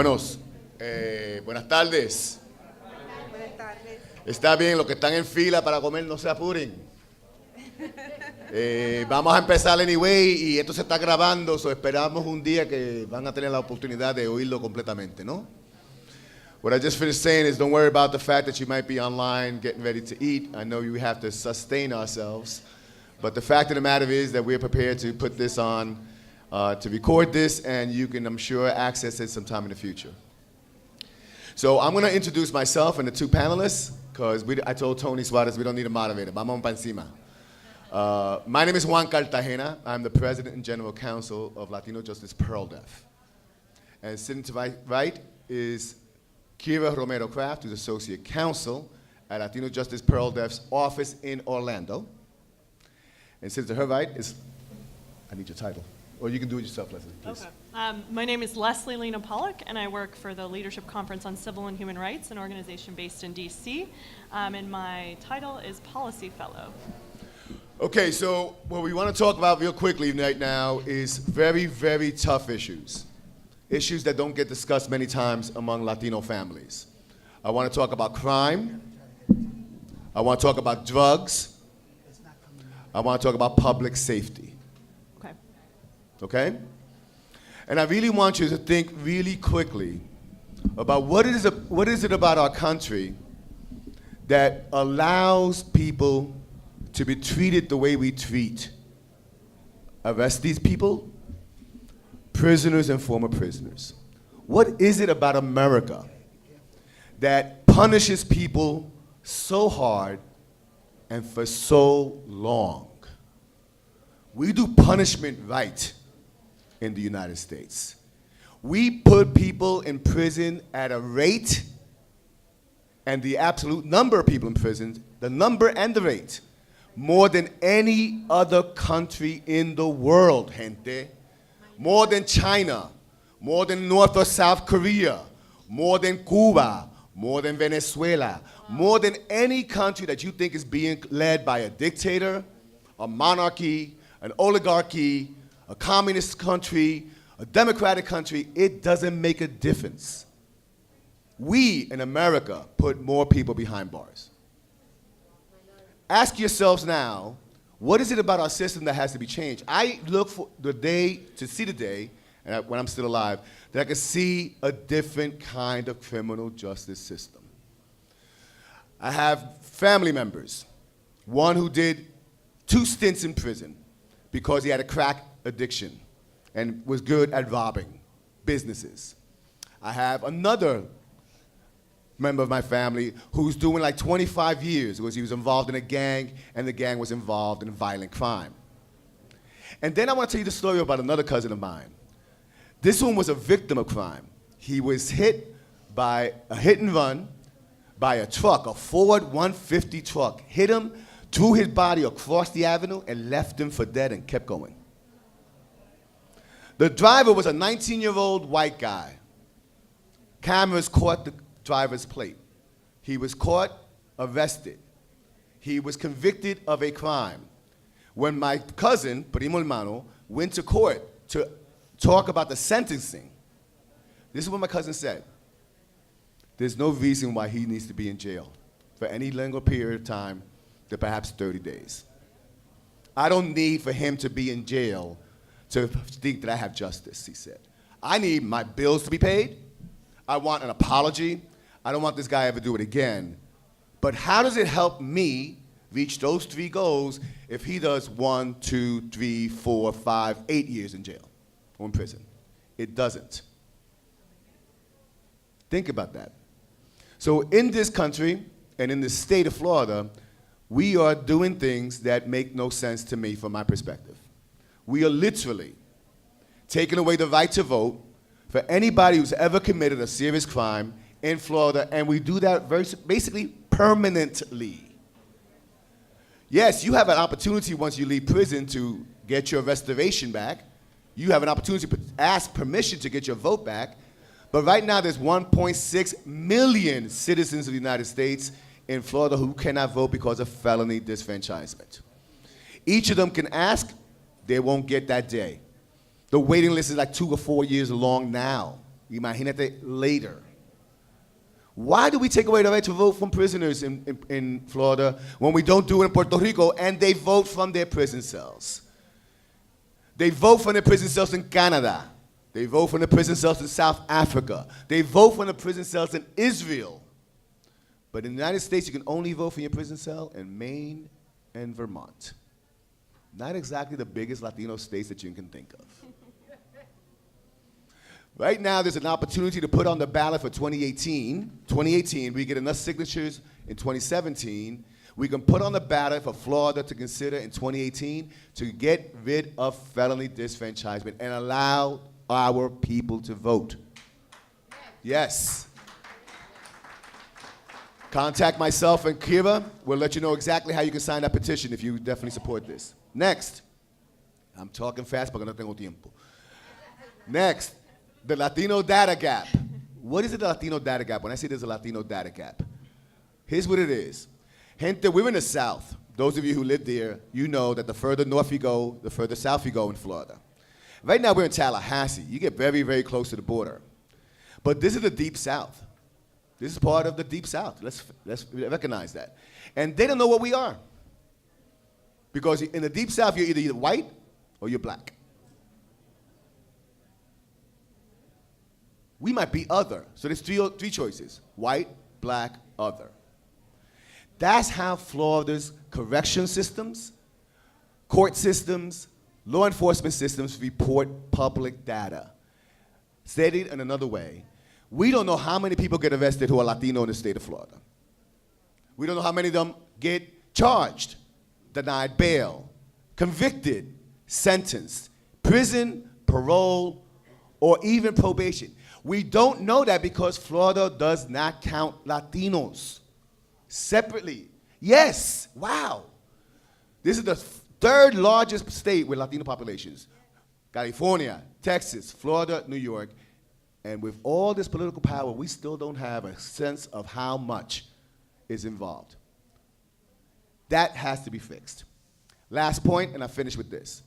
Buenas tardes. Buenas tardes. Está bien, los que están en fila para comer no se apuren. Vamos a empezar anyway y esto se está grabando, so esperamos un día que van a tener la oportunidad de oírlo completamente, ¿no? What I just finished saying is don't worry about the fact that you might be online getting ready to eat. I know we have to sustain ourselves, but the fact of the matter is that we're prepared to put this on, to record this, and you can, I'm sure, access it sometime in the future. So I'm going to introduce myself and the two panelists, because I told Tony Suarez we don't need a moderator. Vamos pa encima. My name is Juan Cartagena. I'm the President and General Counsel of Latino Justice Pearl Deaf. And sitting to my right is Kira Romero Craft, who's Associate Counsel at Latino Justice Pearl Deaf's office in Orlando. And sitting to her right is, I need your title. Or you can do it yourself, Leslie, please. Okay. My name is Leslie Lena Pollock, and I work for the Leadership Conference on Civil and Human Rights, an organization based in D.C., and my title is Policy Fellow. Okay, so what we want to talk about real quickly right now is very, very tough issues. Issues that don't get discussed many times among Latino families. I want to talk about crime. I want to talk about drugs. I want to talk about public safety. Okay. Okay? And I really want you to think really quickly about what is it about our country that allows people to be treated the way we treat arrestees people, prisoners and former prisoners. What is it about America that punishes people so hard and for so long? We do punishment right in the United States. We put people in prison at a rate, and the absolute number of people in prison, the number and the rate, more than any other country in the world, gente. More than China, more than North or South Korea, more than Cuba, more than Venezuela, more than any country that you think is being led by a dictator, a monarchy, an oligarchy, a communist country, a democratic country. It doesn't make a difference. We in America put more people behind bars. Ask yourselves now, what is it about our system that has to be changed? I look for the day, to see the day, and when I'm still alive, that I can see a different kind of criminal justice system. I have family members, one who did 2 stints in prison because he had a crack addiction and was good at robbing businesses. I have another member of my family who's doing like 25 years because he was involved in a gang and the gang was involved in violent crime. And then I want to tell you the story about another cousin of mine. This one was a victim of crime. He was hit by a hit and run by a truck, a Ford 150 truck, hit him, threw his body across the avenue and left him for dead and kept going. The driver was a 19-year-old white guy. Cameras caught the driver's plate. He was caught, arrested. He was convicted of a crime. When my cousin, primo hermano, went to court to talk about the sentencing, this is what my cousin said. There's no reason why he needs to be in jail for any longer period of time than perhaps 30 days. I don't need for him to be in jail to think that I have justice, he said. I need my bills to be paid. I want an apology. I don't want this guy ever do it again. But how does it help me reach those 3 goals if he does 1, 2, 3, 4, 5, 8 years in jail or in prison? It doesn't. Think about that. So in this country and in the state of Florida, we are doing things that make no sense to me from my perspective. We are literally taking away the right to vote for anybody who's ever committed a serious crime in Florida, and we do that basically permanently. Yes, you have an opportunity once you leave prison to get your restoration back. You have an opportunity to ask permission to get your vote back. But right now there's 1.6 million citizens of the United States in Florida who cannot vote because of felony disfranchisement. Each of them can ask, they won't get that day. The waiting list is like 2 or 4 years long now. Imagínate later. Why do we take away the right to vote from prisoners in Florida when we don't do it in Puerto Rico and they vote from their prison cells? They vote from their prison cells in Canada. They vote from the prison cells in South Africa. They vote from the prison cells in Israel. But in the United States, you can only vote from your prison cell in Maine and Vermont. Not exactly the biggest Latino states that you can think of. Right now, there's an opportunity to put on the ballot for 2018. 2018, we get enough signatures in 2017. We can put on the ballot for Florida to consider in 2018 to get rid of felony disfranchisement and allow our people to vote. Yes. Contact myself and Kira. We'll let you know exactly how you can sign that petition if you definitely support this. Next. I'm talking fast porque no tengo tiempo. Next. The Latino data gap. What is the Latino data gap? When I say there's a Latino data gap, here's what it is. Gente, we're in the South. Those of you who live there, you know that the further north you go, the further south you go in Florida. Right now we're in Tallahassee. You get very, very close to the border. But this is the Deep South. This is part of the Deep South. Let's recognize that. And they don't know what we are. Because in the Deep South, you're either white or you're black. We might be other. So there's three choices: white, black, other. That's how Florida's correction systems, court systems, law enforcement systems report public data. Stated in another way, we don't know how many people get arrested who are Latino in the state of Florida. We don't know how many of them get charged, denied bail, convicted, sentenced, prison, parole, or even probation. We don't know that because Florida does not count Latinos separately. Yes, wow. This is the third largest state with Latino populations. California, Texas, Florida, New York. And with all this political power, we still don't have a sense of how much is involved. That has to be fixed. Last point, and I finish with this.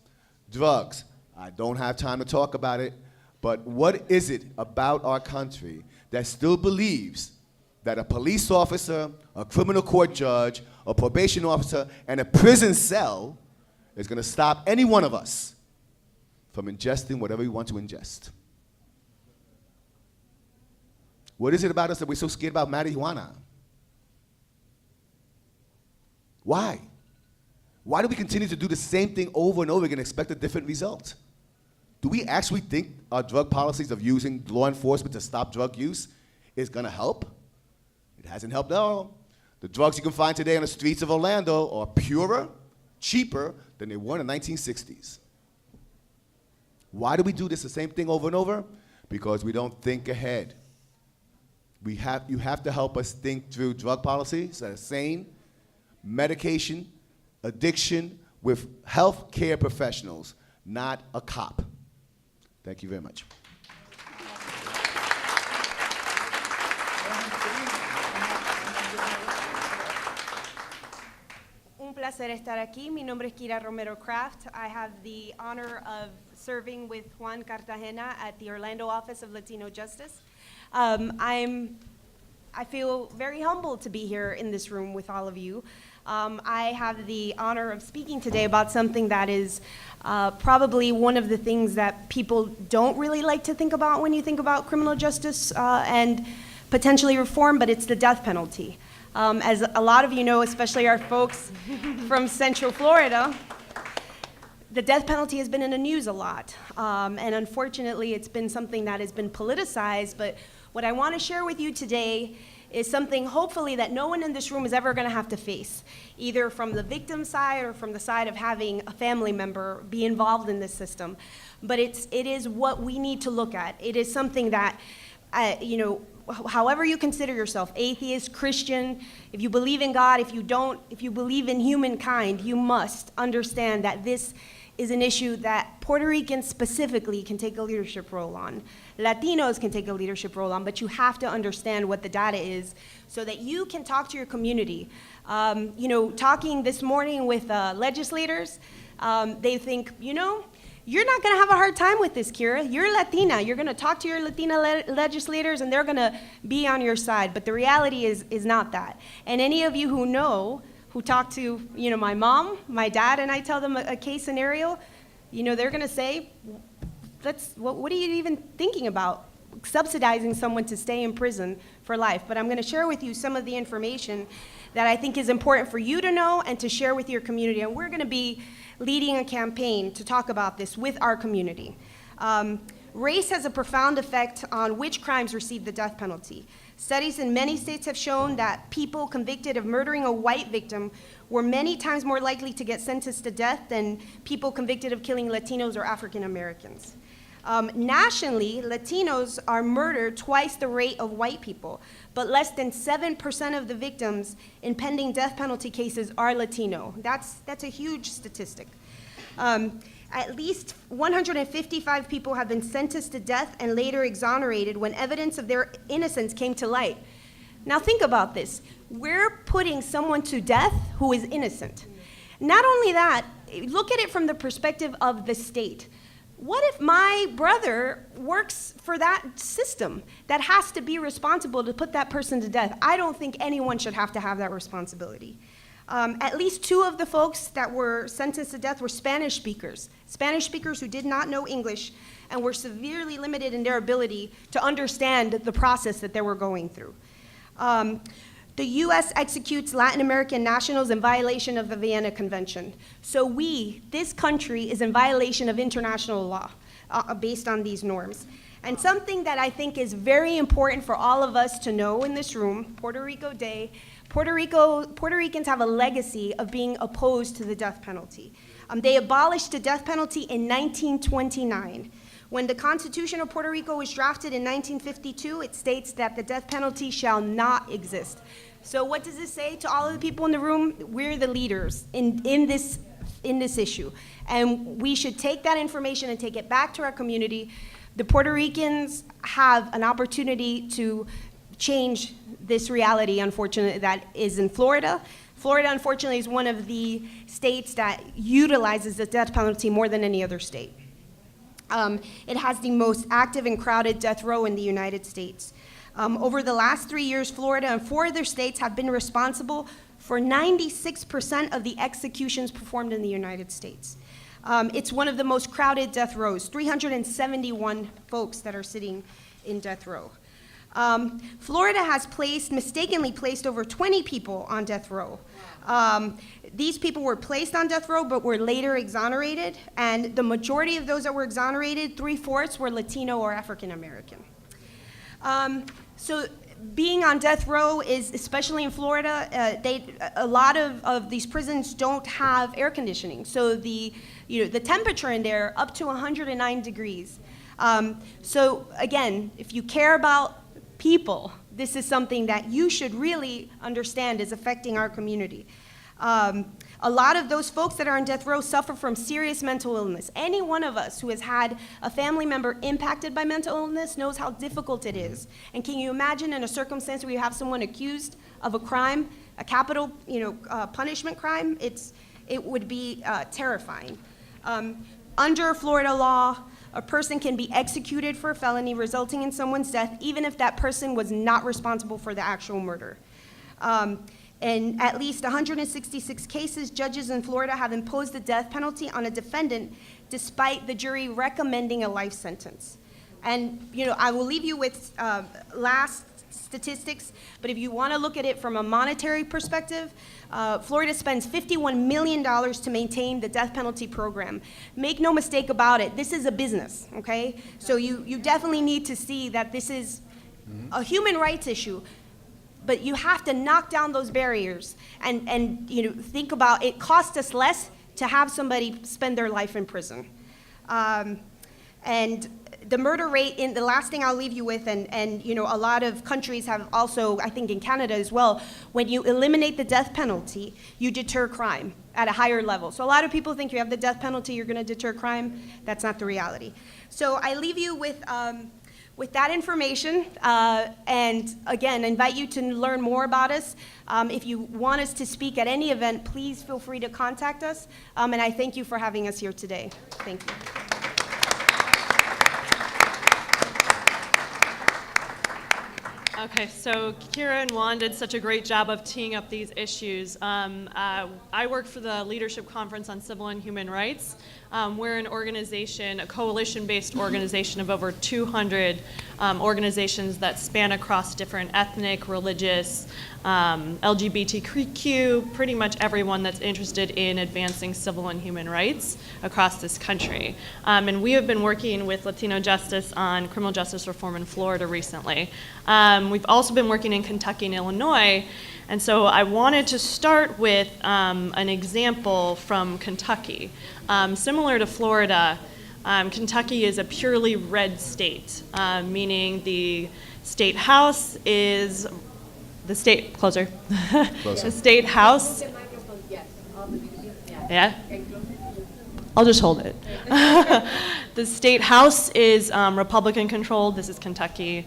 Drugs. I don't have time to talk about it, but what is it about our country that still believes that a police officer, a criminal court judge, a probation officer, and a prison cell is going to stop any one of us from ingesting whatever we want to ingest? What is it about us that we're so scared about marijuana? Why? Why do we continue to do the same thing over and over again and expect a different result? Do we actually think our drug policies of using law enforcement to stop drug use is going to help? It hasn't helped at all. The drugs you can find today on the streets of Orlando are purer, cheaper than they were in the 1960s. Why do we do this the same thing over and over? Because we don't think ahead. You have to help us think through drug policies that are sane, medication, addiction, with health care professionals, not a cop. Thank you very much. Un placer estar aquí. Mi nombre es Kira Romero Kraft. I have the honor of serving with Juan Cartagena at the Orlando Office of Latino Justice. I feel very humbled to be here in this room with all of you. I have the honor of speaking today about something that is probably one of the things that people don't really like to think about when you think about criminal justice and potentially reform, but it's the death penalty. As a lot of you know, especially our folks from Central Florida, the death penalty has been in the news a lot. And unfortunately, it's been something that has been politicized, but what I want to share with you today is something hopefully that no one in this room is ever going to have to face, either from the victim side or from the side of having a family member be involved in this system. But it is what we need to look at. It is something that, however you consider yourself, atheist, Christian, if you believe in God, if you don't, if you believe in humankind, you must understand that this is an issue that Puerto Ricans specifically can take a leadership role on. Latinos can take a leadership role on, but you have to understand what the data is so that you can talk to your community. Talking this morning with legislators, they think, you're not going to have a hard time with this, Kira. You're Latina. You're going to talk to your Latina legislators, and they're going to be on your side. But the reality is not that. And any of you who talk to, my mom, my dad, and I tell them a case scenario, they're going to say, what are you even thinking about? Subsidizing someone to stay in prison for life. But I'm going to share with you some of the information that I think is important for you to know and to share with your community. And we're going to be leading a campaign to talk about this with our community. Race has a profound effect on which crimes receive the death penalty. Studies in many states have shown that people convicted of murdering a white victim were many times more likely to get sentenced to death than people convicted of killing Latinos or African Americans. Nationally, Latinos are murdered twice the rate of white people, but less than 7% of the victims in pending death penalty cases are Latino. That's a huge statistic. At least 155 people have been sentenced to death and later exonerated when evidence of their innocence came to light. Now think about this. We're putting someone to death who is innocent. Not only that, look at it from the perspective of the state. What if my brother works for that system that has to be responsible to put that person to death? I don't think anyone should have to have that responsibility. At least 2 of the folks that were sentenced to death were Spanish speakers who did not know English and were severely limited in their ability to understand the process that they were going through. The U.S. executes Latin American nationals in violation of the Vienna Convention. So this country, is in violation of international law based on these norms. And something that I think is very important for all of us to know in this room, Puerto Rico Day, Puerto Ricans have a legacy of being opposed to the death penalty. They abolished the death penalty in 1929. When the Constitution of Puerto Rico was drafted in 1952, it states that the death penalty shall not exist. So what does this say to all of the people in the room? We're the leaders in this issue. And we should take that information and take it back to our community. The Puerto Ricans have an opportunity to change this reality, unfortunately, that is in Florida. Florida, unfortunately, is one of the states that utilizes the death penalty more than any other state. It has the most active and crowded death row in the United States. Over the last 3 years, Florida and 4 other states have been responsible for 96% of the executions performed in the United States. It's one of the most crowded death rows, 371 folks that are sitting in death row. Florida has mistakenly placed over 20 people on death row. These people were placed on death row but were later exonerated, and the majority of those that were exonerated, 3/4 were Latino or African American. So being on death row is, especially in Florida, a lot of these prisons don't have air conditioning. So the temperature in there up to 109 degrees. So again, if you care about people, this is something that you should really understand is affecting our community. A lot of those folks that are on death row suffer from serious mental illness. Any one of us who has had a family member impacted by mental illness knows how difficult it is. And can you imagine in a circumstance where you have someone accused of a crime, a capital punishment crime? It would be terrifying. Under Florida law, a person can be executed for a felony resulting in someone's death, even if that person was not responsible for the actual murder. In at least 166 cases, judges in Florida have imposed the death penalty on a defendant despite the jury recommending a life sentence. And I will leave you with last statistics, but if you want to look at it from a monetary perspective, Florida spends $51 million to maintain the death penalty program. Make no mistake about it, this is a business, okay? So you definitely need to see that this is a human rights issue. But you have to knock down those barriers and think about it costs us less to have somebody spend their life in prison. And the murder rate, the last thing I'll leave you with, and a lot of countries have also, I think in Canada as well, when you eliminate the death penalty, you deter crime at a higher level. So a lot of people think you have the death penalty, you're going to deter crime. That's not the reality. So I leave you with that information, and again, invite you to learn more about us. If you want us to speak at any event, please feel free to contact us, and I thank you for having us here today. Thank you. Okay, so Kira and Juan did such a great job of teeing up these issues. I work for the Leadership Conference on Civil and Human Rights. We're an organization, a coalition-based organization of over 200 organizations that span across different ethnic, religious, LGBTQ, pretty much everyone that's interested in advancing civil and human rights across this country. And we have been working with Latino Justice on criminal justice reform in Florida recently. We've also been working in Kentucky and Illinois, and so I wanted to start with an example from Kentucky. Similar to Florida, Kentucky is a purely red state, meaning the state house is the state, closer. The state house. Yeah? I'll just hold it. The state house is Republican controlled. This is Kentucky.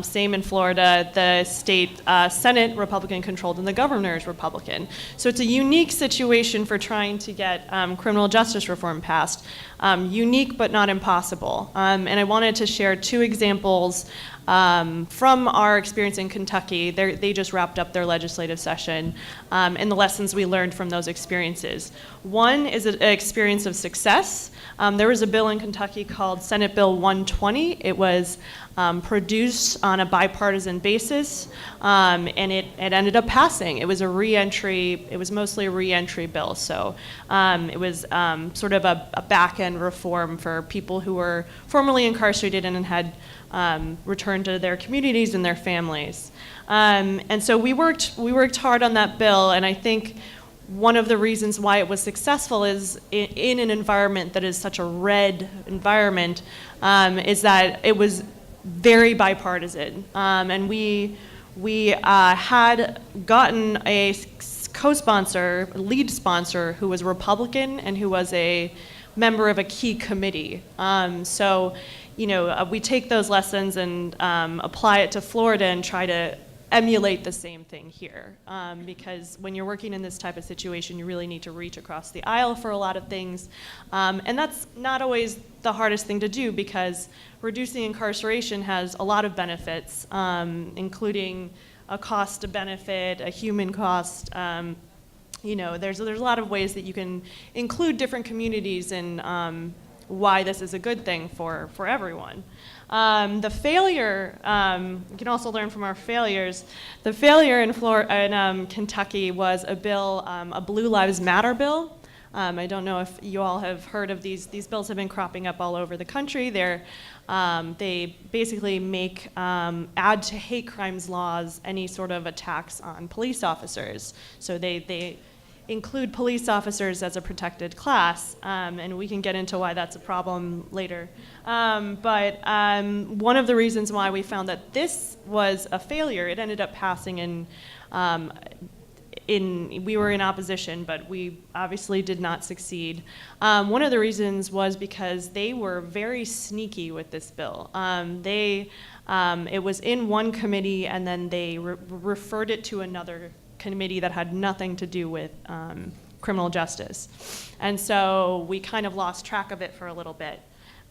Same in Florida. The state Senate Republican controlled and the governor is Republican. So it's a unique situation for trying to get criminal justice reform passed. Unique but not impossible. And I wanted to share two examples from our experience in Kentucky. They just wrapped up their legislative session, and the lessons we learned from those experiences. One is an experience of success. There was a bill in Kentucky called Senate Bill 120. It was produced on a bipartisan basis, and it ended up passing. It was a reentry, it was mostly a reentry bill, so it was sort of a back-end reform for people who were formerly incarcerated and had returned to their communities and their families. And so we worked hard on that bill, and I think one of the reasons why it was successful is in an environment that is such a red environment, is that it was very bipartisan. And we had gotten a co-sponsor, lead sponsor, who was Republican and who was a member of a key committee. So, you know, we take those lessons and apply it to Florida and try to emulate the same thing here, because when you're working in this type of situation, you really need to reach across the aisle for a lot of things, and that's not always the hardest thing to do, because reducing incarceration has a lot of benefits, including a cost to benefit, a human cost. You know, there's a lot of ways that you can include different communities in why this is a good thing for everyone. The failure, you can also learn from our failures. The failure in Kentucky was a bill, a Blue Lives Matter bill. I don't know if you all have heard of these. These bills have been cropping up all over the country. They basically make add to hate crimes laws any sort of attacks on police officers. So they include police officers as a protected class, and we can get into why that's a problem later. But one of the reasons why we found that this was a failure, it ended up passing we were in opposition, but we obviously did not succeed. One of the reasons was because they were very sneaky with this bill. It was in one committee, and then they referred it to another committee that had nothing to do with criminal justice. And so we kind of lost track of it for a little bit.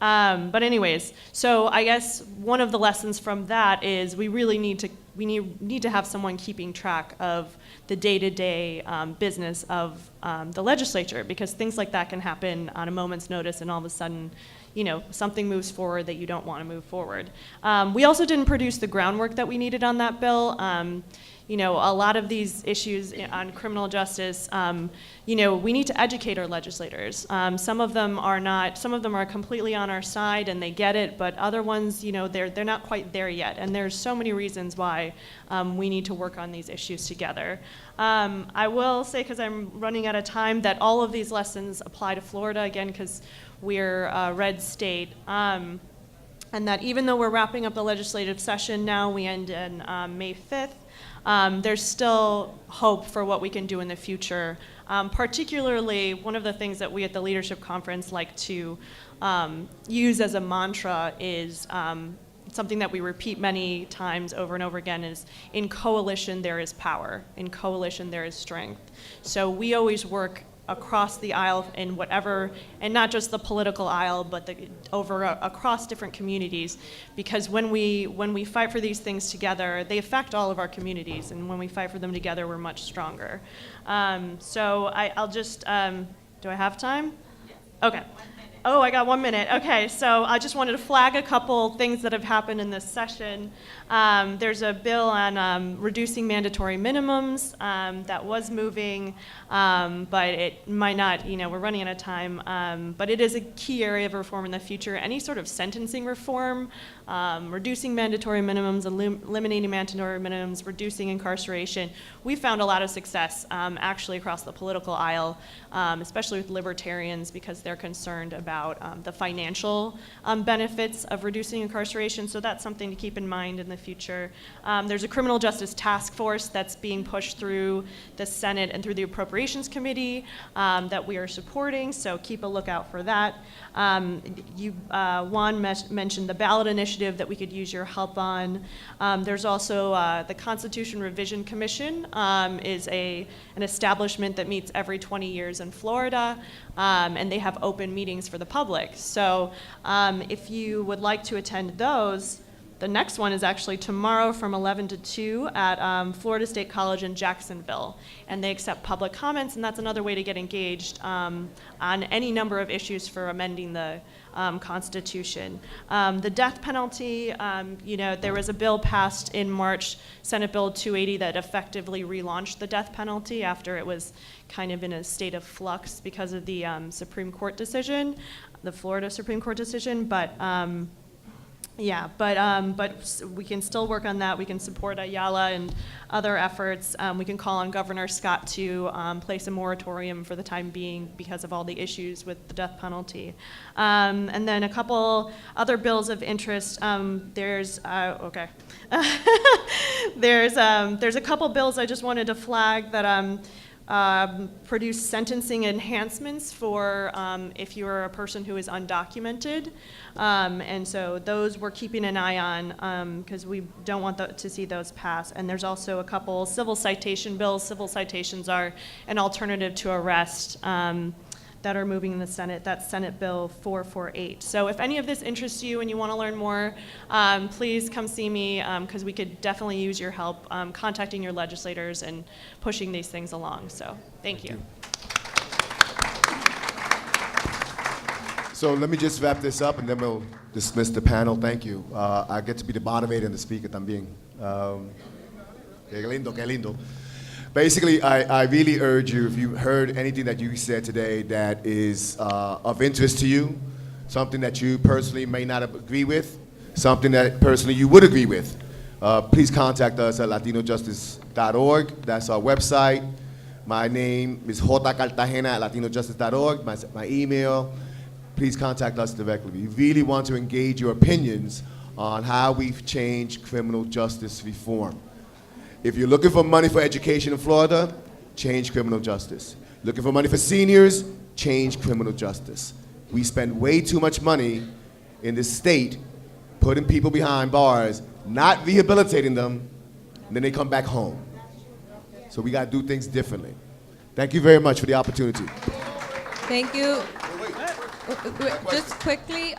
But anyways, so I guess one of the lessons from that is we really need to have someone keeping track of the day-to-day business of the legislature, because things like that can happen on a moment's notice, and all of a sudden, you know, something moves forward that you don't want to move forward. We also didn't produce the groundwork that we needed on that bill. You know, a lot of these issues on criminal justice, you know, we need to educate our legislators. Some of them are completely on our side and they get it, but other ones, you know, they're not quite there yet. And there's so many reasons why we need to work on these issues together. I will say, because I'm running out of time, that all of these lessons apply to Florida, again, because we're a red state. And that even though we're wrapping up the legislative session now, we end on May 5th, there's still hope for what we can do in the future. Particularly, one of the things that we at the Leadership Conference like to use as a mantra is something that we repeat many times over and over again is, in coalition there is power, in coalition there is strength. So we always work across the aisle in whatever, and not just the political aisle, but across different communities, because when we fight for these things together, they affect all of our communities, and when we fight for them together, we're much stronger. So I'll just, do I have time? Okay. Oh, I got 1 minute. Okay, so I just wanted to flag a couple things that have happened in this session. There's a bill on reducing mandatory minimums that was moving, but it might not, we're running out of time, but it is a key area of reform in the future. Any sort of sentencing reform, reducing mandatory minimums, eliminating mandatory minimums, reducing incarceration. We found a lot of success actually across the political aisle, especially with libertarians, because they're concerned about the financial benefits of reducing incarceration. So that's something to keep in mind in the future. There's a criminal justice task force that's being pushed through the Senate and through the Appropriations Committee that we are supporting, so keep a lookout for that. Juan mentioned the ballot initiative that we could use your help on. There's also the Constitution Revision Commission is an establishment that meets every 20 years in Florida, and they have open meetings for the public. So if you would like to attend those, the next one is actually tomorrow from 11 to 2 at Florida State College in Jacksonville. And they accept public comments, and that's another way to get engaged on any number of issues for amending the Constitution. The death penalty, there was a bill passed in March, Senate Bill 280, that effectively relaunched the death penalty after it was kind of in a state of flux because of the Supreme Court decision, the Florida Supreme Court decision, but we can still work on that. We can support Ayala and other efforts. We can call on Governor Scott to place a moratorium for the time being because of all the issues with the death penalty. And then a couple other bills of interest. There's a couple bills I just wanted to flag that produce sentencing enhancements for if you're a person who is undocumented. And so those we're keeping an eye on because we don't want to see those pass. And there's also a couple civil citation bills. Civil citations are an alternative to arrest that are moving in the Senate. That's Senate Bill 448. So if any of this interests you and you want to learn more, please come see me because we could definitely use your help contacting your legislators and pushing these things along. So thank you. So let me just wrap this up and then we'll dismiss the panel. Thank you. I get to be the moderator and the speaker también. Qué lindo, qué lindo. Basically, I really urge you, if you heard anything that you said today that is of interest to you, something that you personally may not agree with, something that personally you would agree with, please contact us at latinojustice.org. That's our website. My name is jcartagena at latinojustice.org, my email. Please contact us directly. We really want to engage your opinions on how we've changed criminal justice reform. If you're looking for money for education in Florida, change criminal justice. Looking for money for seniors, change criminal justice. We spend way too much money in this state putting people behind bars, not rehabilitating them, and then they come back home. So we gotta do things differently. Thank you very much for the opportunity. Thank you. Just quickly,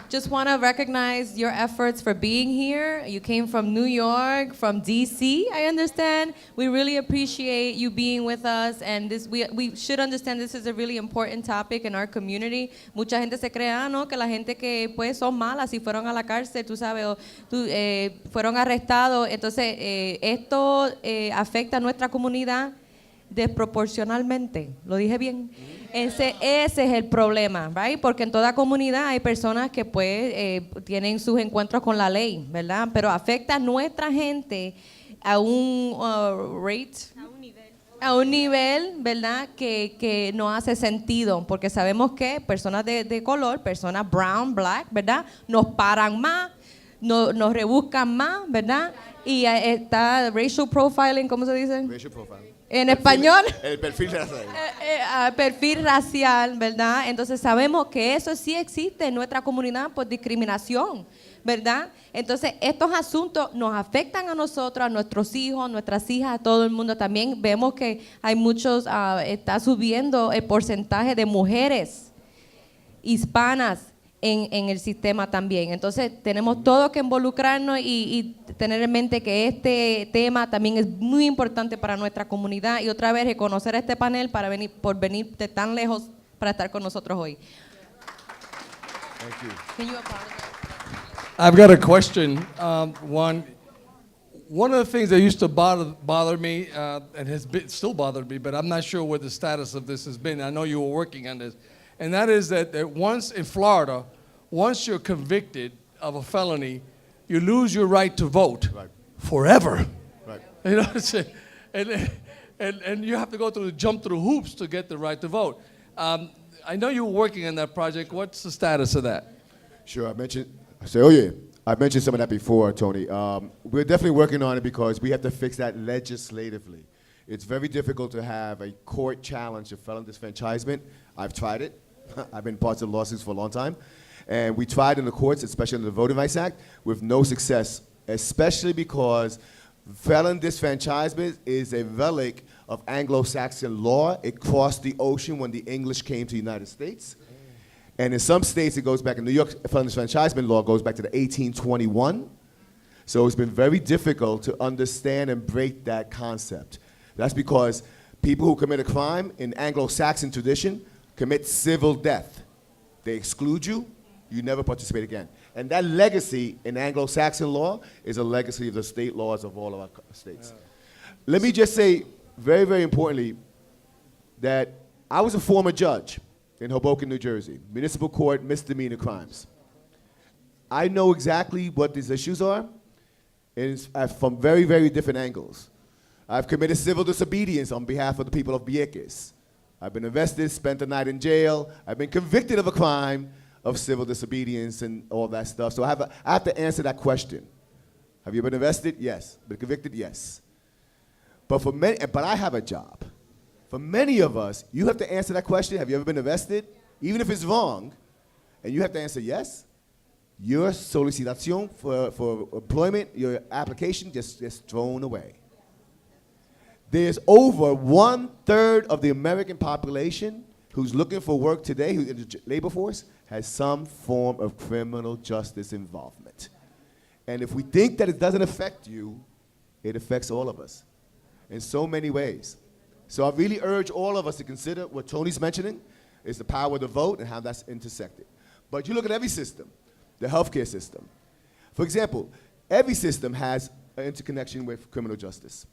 just want to recognize your efforts for being here. You came from New York, from DC, I understand. We really appreciate you being with us, and we should understand this is a really important topic in our community. Mucha gente se crea, ¿no? Que la gente que pues son malas y fueron a la cárcel, tú sabes, o fueron arrestados. Entonces, esto afecta a nuestra comunidad desproporcionalmente. ¿Lo dije bien? Ese es el problema, right? Porque en toda comunidad hay personas que pues tienen sus encuentros con la ley, ¿verdad? Pero afecta a nuestra gente a un a un nivel, ¿verdad? Que no hace sentido, porque sabemos que personas de color, personas brown, black, ¿verdad? Nos paran más, nos rebuscan más, ¿verdad? Y está racial profiling, ¿cómo se dice? Racial profile. En español. El perfil racial. Perfil racial, ¿verdad? Entonces sabemos que eso sí existe en nuestra comunidad por discriminación, ¿verdad? Entonces estos asuntos nos afectan a nosotros, a nuestros hijos, nuestras hijas, a todo el mundo. También vemos que hay muchos, está subiendo el porcentaje de mujeres hispanas en el sistema también. Entonces tenemos todo que involucrarnos y tener en mente que este tema también es muy importante para nuestra comunidad y otra vez reconocer a este panel por venir de tan lejos para estar con nosotros hoy. Thank you. Can you apologize? I've got a question. One of the things that used to bother me and still bothered me, but I'm not sure what the status of this has been. I know you were working on this. And that is that once in Florida, once you're convicted of a felony, you lose your right to vote forever. Right. You know, and you have to jump through hoops to get the right to vote. I know you were working on that project. What's the status of that? Sure, I mentioned some of that before, Tony. We're definitely working on it because we have to fix that legislatively. It's very difficult to have a court challenge of felon disfranchisement. I've tried it. I've been part of the lawsuits for a long time. And we tried in the courts, especially in the Voting Rights Act, with no success, especially because felon disfranchisement is a relic of Anglo-Saxon law. It crossed the ocean when the English came to the United States. And in some states, it goes back. In New York, felon disfranchisement law goes back to the 1821. So it's been very difficult to understand and break that concept. That's because people who commit a crime in Anglo-Saxon tradition commit civil death. They exclude you, you never participate again. And that legacy in Anglo-Saxon law is a legacy of the state laws of all of our states. Let me just say, very, very importantly, that I was a former judge in Hoboken, New Jersey, municipal court, misdemeanor crimes. I know exactly what these issues are, and it's from very, very different angles. I've committed civil disobedience on behalf of the people of Vieques. I've been arrested, spent a night in jail. I've been convicted of a crime of civil disobedience and all that stuff. So I have to answer that question. Have you been arrested? Yes. Been convicted? Yes. But I have a job. For many of us, you have to answer that question. Have you ever been arrested? Even if it's wrong, and you have to answer yes, your solicitation for employment, your application just gets thrown away. There's over 1/3 of the American population who's looking for work today, who's in the labor force, has some form of criminal justice involvement. And if we think that it doesn't affect you, it affects all of us in so many ways. So I really urge all of us to consider what Tony's mentioning is the power of the vote and how that's intersected. But you look at every system, the healthcare system. For example, every system has an interconnection with criminal justice.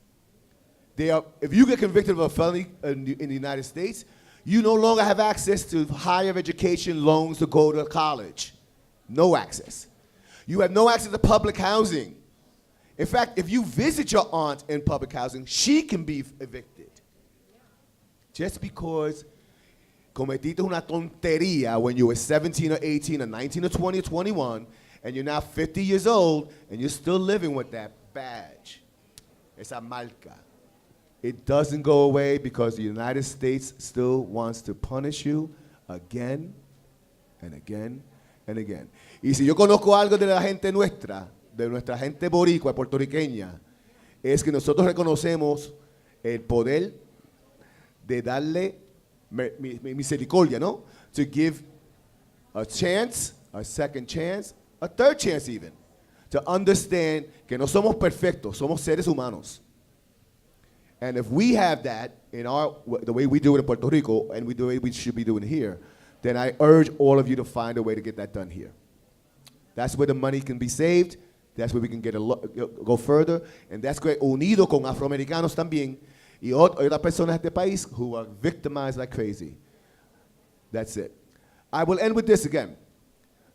If you get convicted of a felony in the United States, you no longer have access to higher education loans to go to college. No access. You have no access to public housing. In fact, if you visit your aunt in public housing, she can be evicted. Just because cometiste una tontería when you were 17 or 18 or 19 or 20 or 21, and you're now 50 years old, and you're still living with that badge. Esa marca. It doesn't go away because the United States still wants to punish you again and again and again. Y si yo conozco algo de la gente nuestra, de nuestra gente boricua, puertorriqueña, es que nosotros reconocemos el poder de darle misericordia, ¿no? To give a chance, a second chance, a third chance even, to understand que no somos perfectos, somos seres humanos. And if we have that in the way we do it in Puerto Rico and the way we should be doing it here, then I urge all of you to find a way to get that done here. That's where the money can be saved. That's where we can go further. And that's great. Unido con afroamericanos también y otras personas de este país who are victimized like crazy. That's it. I will end with this again.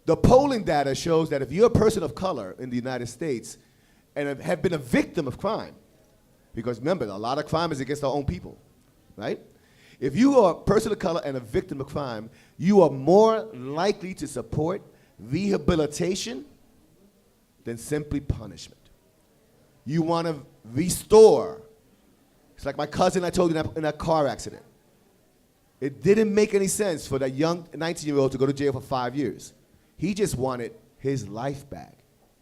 The polling data shows that if you're a person of color in the United States and have been a victim of crime, because remember, a lot of crime is against our own people, right? If you are a person of color and a victim of crime, you are more likely to support rehabilitation than simply punishment. You want to restore. It's like my cousin I told you in that car accident. It didn't make any sense for that young 19-year-old to go to jail for 5 years. He just wanted his life back,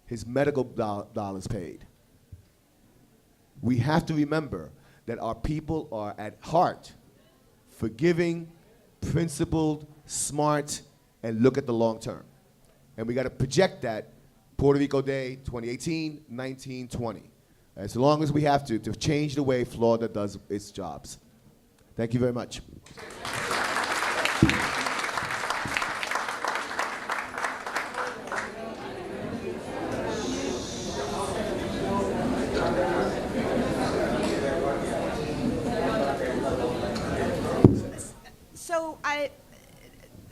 his medical dollars paid. We have to remember that our people are at heart forgiving, principled, smart, and look at the long term. And we got to project that Puerto Rico Day 2018, 19, 20. As long as we have to change the way Florida does its jobs. Thank you very much. So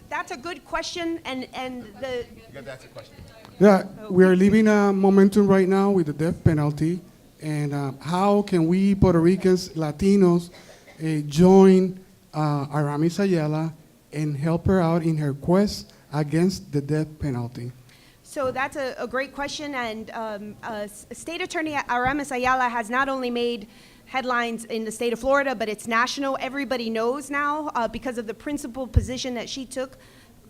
that's a good question, and the You got to ask a question. Yeah, we are living a momentum right now with the death penalty. And how can we Puerto Ricans, Latinos, join Aramis Ayala and help her out in her quest against the death penalty? So that's a great question, and State Attorney Aramis Ayala has not only made headlines in the state of Florida, but it's national. Everybody knows now because of the principled position that she took.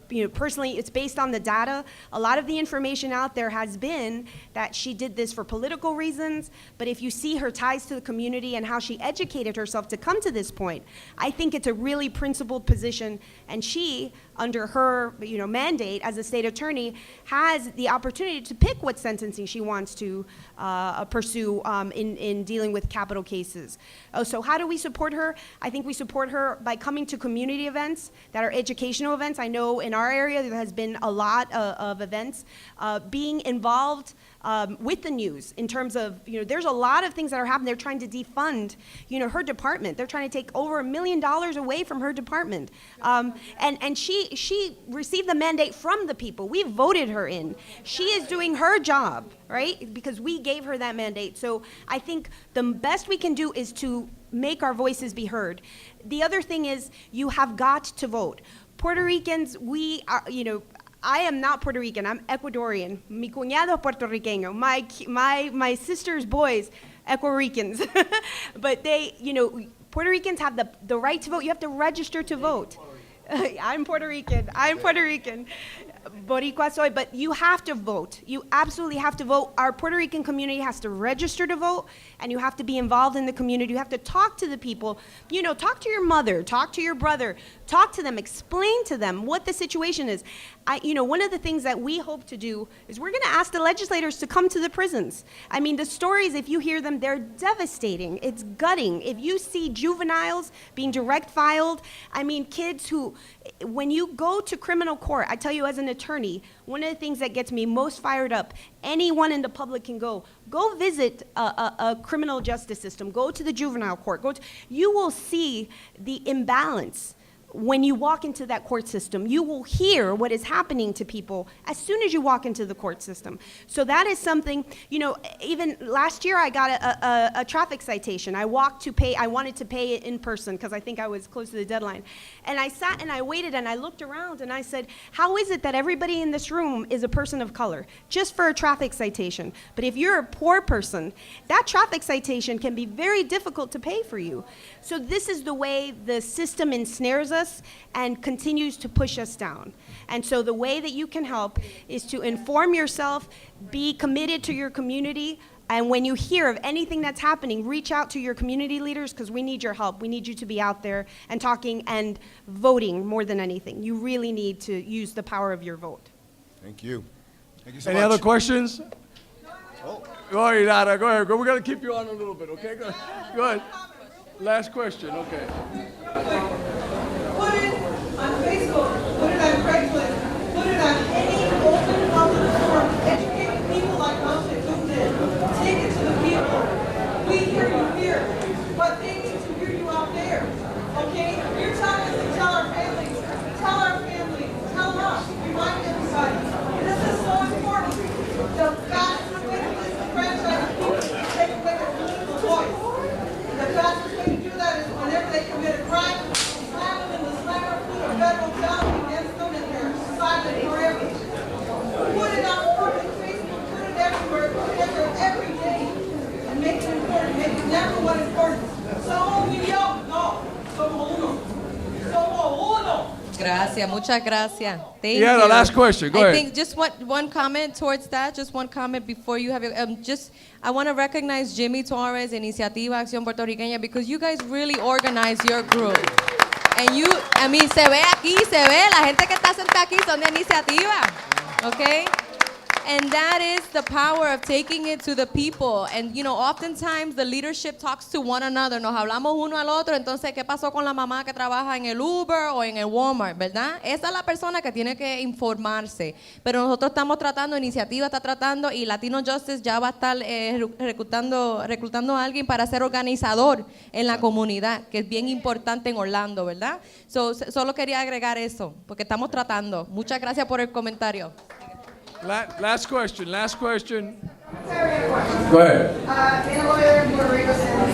You know, personally, it's based on the data. A lot of the information out there has been that she did this for political reasons, but if you see her ties to the community and how she educated herself to come to this point, I think it's a really principled position, and she, under her mandate as a state attorney, has the opportunity to pick what sentencing she wants to pursue in dealing with capital cases. So how do we support her? I think we support her by coming to community events that are educational events. I know in our area there has been a lot of events. Being involved with the news in terms of, there's a lot of things that are happening. They're trying to defund, her department. They're trying to take over $1 million away from her department. And she received the mandate from the people. We voted her in. She is doing her job, right? Because we gave her that mandate. So I think the best we can do is to make our voices be heard. The other thing is you have got to vote. Puerto Ricans, we are, I am not Puerto Rican, I'm Ecuadorian. Mi cuñado es puertorriqueño. My sister's boys, Ecuador Ricans. But they, Puerto Ricans have the right to vote. You have to register to vote. I'm Puerto Rican. Boricua soy, but you have to vote. You absolutely have to vote. Our Puerto Rican community has to register to vote, and you have to be involved in the community. You have to talk to the people. Talk to your mother, talk to your brother, talk to them, explain to them what the situation is. One of the things that we hope to do is we're going to ask the legislators to come to the prisons. I mean, the stories, if you hear them, they're devastating. It's gutting. If you see juveniles being direct filed, I mean, kids who, when you go to criminal court, I tell you as an attorney, one of the things that gets me most fired up, anyone in the public can go visit a criminal justice system, go to the juvenile court, you will see the imbalance. When you walk into that court system, you will hear what is happening to people as soon as you walk into the court system. So that is something, even last year I got a traffic citation. I wanted to pay it in person because I think I was close to the deadline. And I sat and I waited and I looked around and I said, how is it that everybody in this room is a person of color just for a traffic citation? But if you're a poor person, that traffic citation can be very difficult to pay for you. So this is the way the system ensnares us and continues to push us down. And so the way that you can help is to inform yourself, be committed to your community, and when you hear of anything that's happening, reach out to your community leaders because we need your help. We need you to be out there and talking and voting more than anything. You really need to use the power of your vote. Thank you. Thank you so Any much. other questions? Oh. Go ahead, Ida. Go ahead. We're going to keep you on a little bit, okay? Go ahead. Last question, okay. Put it on Facebook, put it on Craigslist, put it on any open public forum. Educate people like us that do this. Take it to the people. We hear you here, but they need to hear you out there. Okay? You're telling us to tell our families, tell us, remind everybody. This is so important. The fastest way to disenfranchise people is to take away their political voice. The fastest way to do that is whenever they commit a crime, slam them in the slammer foot of federal judge. never what is first. Somos un millón. No, somos uno. Somos uno. Gracias, muchas gracias. Thank Yeah, you. the last question. Go I ahead. think just one comment towards that, just one comment before you have your, I want to recognize Jimmy Torres, Iniciativa Acción Puertorriqueña, because you guys really organize your group. And you, I mean, se ve aquí, se ve, la gente que está sentada aquí son de iniciativa, okay? And that is the power of taking it to the people. And, you know, oftentimes the leadership talks to one another. Nos hablamos uno al otro. Entonces, ¿qué pasó con la mamá que trabaja en el Uber o en el Walmart, verdad? Esa es la persona que tiene que informarse. Pero nosotros estamos tratando, Iniciativa está tratando, y Latino Justice ya va a estar reclutando a alguien para ser organizador en la comunidad, que es bien importante en Orlando, ¿verdad? Solo quería agregar eso, porque estamos tratando. Muchas gracias por el comentario. Last question. Go ahead. Being a lawyer in Puerto Rico since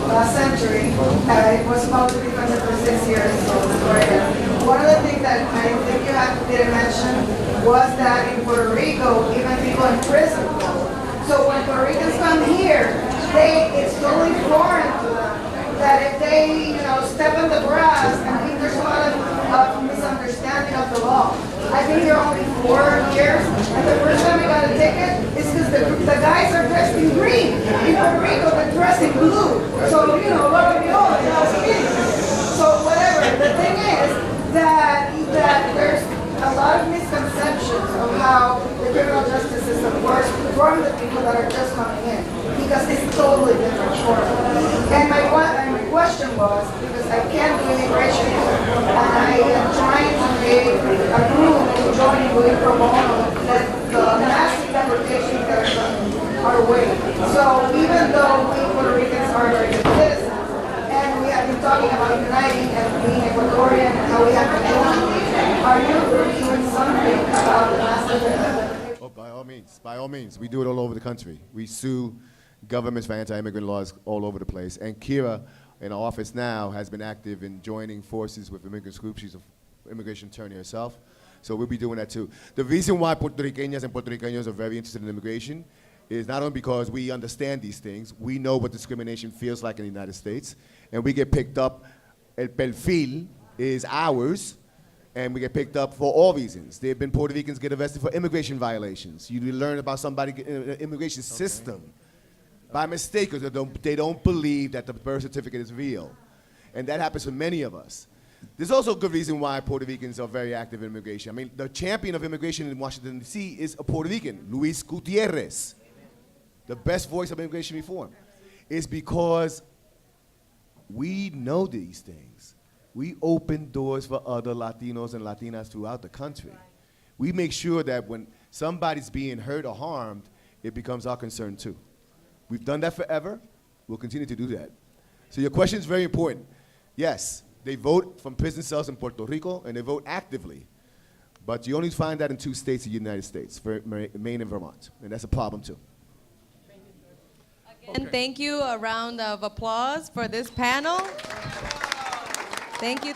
last century, it was supposed to be funded for 6 years. One of the things that I think you didn't mention was that in Puerto Rico, even people in prison vote. So when Puerto Ricans come here, it's totally foreign to them that if they, step in the grass, I think there's a lot of misunderstanding of the law. I've been here only 4 years, and the first time I got a ticket is because the guys are dressed in green. In Puerto Rico, they're dressed in blue. So, what are we all? So whatever. The thing is that there's a lot of misconceptions of how the criminal justice system works from the people that are just coming in, because it's totally different for them. And my question was, because I can't do immigration, and I am trying to create a group to join with pro bono, that the massive deportations that are coming our way. So even though we Puerto Ricans are very good citizens, and we have been talking about uniting and being Ecuadorian and how we have to join, are you doing something about the massive? Oh, by all means. We do it all over the country. We sue governments for anti-immigrant laws all over the place. And Kira, in our office now, has been active in joining forces with immigrant groups. She's an immigration attorney herself. So we'll be doing that too. The reason why Puerto Ricanas and Puerto Ricanos are very interested in immigration is not only because we understand these things, we know what discrimination feels like in the United States, and we get picked up, el perfil is ours, and we get picked up for all reasons. There have been Puerto Ricans get arrested for immigration violations. You learn about somebody in the immigration system by mistake, because they don't believe that the birth certificate is real. And that happens for many of us. There's also a good reason why Puerto Ricans are very active in immigration. I mean, the champion of immigration in Washington, D.C. is a Puerto Rican, Luis Gutierrez, the best voice of immigration reform. It's because we know these things. We open doors for other Latinos and Latinas throughout the country. We make sure that when somebody's being hurt or harmed, it becomes our concern too. We've done that forever. We'll continue to do that. So your question is very important. Yes, they vote from prison cells in Puerto Rico, and they vote actively. But you only find that in 2 states of the United States, Maine and Vermont. And that's a problem too. And thank you. A round of applause for this panel. Thank you.